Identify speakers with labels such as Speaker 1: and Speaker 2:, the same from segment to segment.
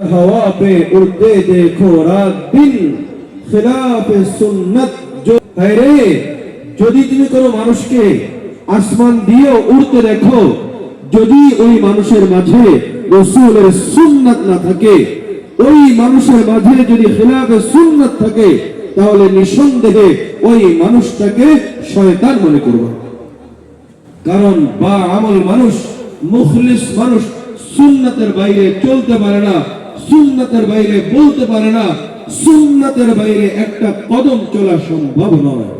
Speaker 1: हवा पे उड़ते देखो रात दिन खिलाफ सुन्नत जो है रे যদি তুমি কোনো মানুষকে আসমান দিয়ে উড়তে দেখো যদি ওই মানুষের মাঝে রাসূলের সুন্নাত না থাকে ওই মানুষের মাঝে যদি খিলাফে সুন্নাত থাকে তাহলে নিঃসন্দেহে ওই মানুষটাকে শয়তান মনে করবে কারণ বা আমল মানুষ মুখলিস মানুষ সুন্নাতের বাইরে চলতে পারে না সুন্নাতের বাইরে বলতে পারে না সুন্নাতের বাইরে একটা কদম চলা সম্ভব নয়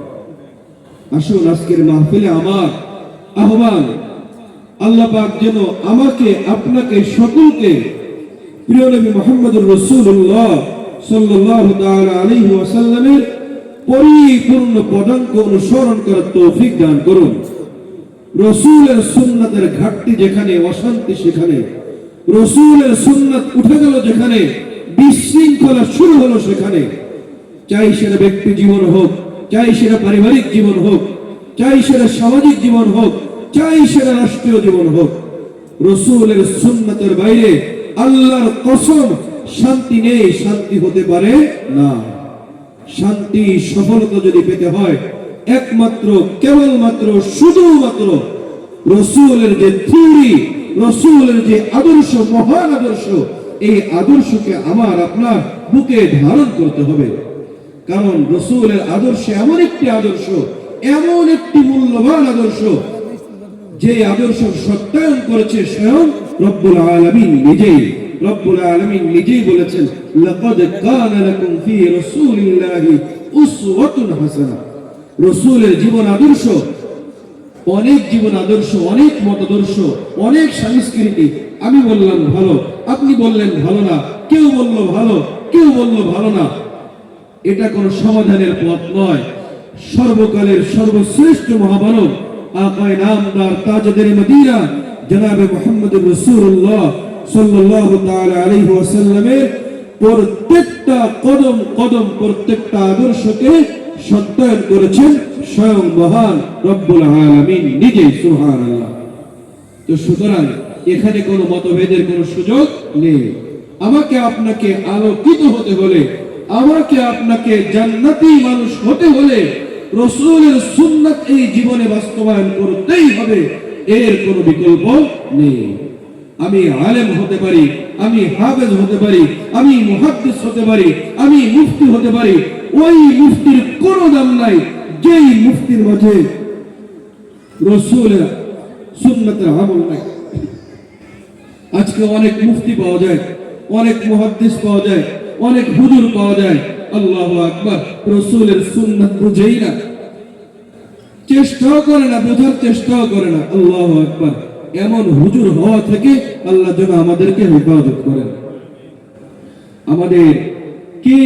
Speaker 1: আসুন আজকের মাহফিলে আমার আহ্বান আল্লাহ পাক যেন আমাকে আপনাকে সকলকে প্রিয় নবী মুহাম্মদুর রাসূলুল্লাহ সাল্লাল্লাহু তাআলা আলাইহি ওয়াসাল্লামের পরিপূর্ণ পদাঙ্ক অনুসরণ করার তৌফিক দান করুন রাসূলের সুন্নাতের ঘাটতি যেখানে অশান্তি সেখানে রাসূলের সুন্নাত উঠে গেল যেখানে বিশৃঙ্খলা শুরু হলো সেখানে চাই সেটা ব্যক্তি জীবন হোক চাই সেটা পারিবারিক জীবন হোক চাই সেটা সামাজিক জীবন হোক চাই সেটা রাষ্ট্রীয় জীবন হোক রাসূলের সুন্নাতের বাইরে আল্লাহর কসম শান্তি নেই শান্তি হতে পারে না শান্তি সফলতা যদি পেতে হয় একমাত্র কেবলমাত্র শুধুমাত্র রাসূলের যে থিওরি রাসূলের যে আদর্শ মহান আদর্শ এই আদর্শকে আমার আপনার বুকে ধারণ করতে হবে কারণ রাসূলের আদর্শ এমন একটি মূল্যবান আদর্শ যে আদর্শ সত্যায়ন করেছে স্বয়ং রব্বুল আলামিন নিজেই বলেছেন লাকাদ কানা লাকুম ফি রাসূলিল্লাহি উসওয়াতুন হাসানাহ রাসূলের জীবন আদর্শ অনেক মতাদর্শ অনেক সংস্কৃতি আমি বললাম ভালো আপনি বললেন ভালো না কেউ বলল ভালো কেউ বলল ভালো না এটা কোনো সমাধানের পথ নয় সর্বকালের সর্বশ্রেষ্ঠ মহামানব আকায়ে নামদার তাজদারে মদিনা জনাবে মুহাম্মদুর রাসূলুল্লাহ সাল্লাল্লাহু তাআলা আলাইহি ওয়াসাল্লামের প্রত্যেকটা কদম প্রত্যেকটা আদর্শকে সত্যায়ন করেছেন স্বয়ং মহান রব্বুল আলামিন নিজেই সুবহানাল্লাহ তো সুতরাং এখানে কোনো মতভেদের কোনো সুযোগ নেই আমাকে আপনাকে আলোকিত হতে হলে আমাকে আপনাকে জান্নাতি মানুষ হতে হলে রাসূলের সুন্নাত এই জীবনে বাস্তবায়ন করতেই হবে এর কোনো বিকল্প নেই আমি আলেম হতে পারি আমি হাফেজ হতে পারি আমি মুহাদ্দিস হতে পারি আমি মুফতি হতে পারি ওই মুফতির কোনো দাম নাই যেই মুফতির মাঝে রাসূলের সুন্নাতের আমল নাই আজকে অনেক মুফতি পাওয়া যায় অনেক মুহাদ্দিস পাওয়া যায় অনেক হুজুর পাওয়া যায় আল্লাহু আকবার রাসূলের সুন্নাত বুঝেই না চেষ্টাও করে না বোঝার চেষ্টাও করে না আল্লাহু আকবার এমন হুজুর হওয়া থেকে আল্লাহ যেন আমাদেরকে হেফাজত করেন আমাদের কে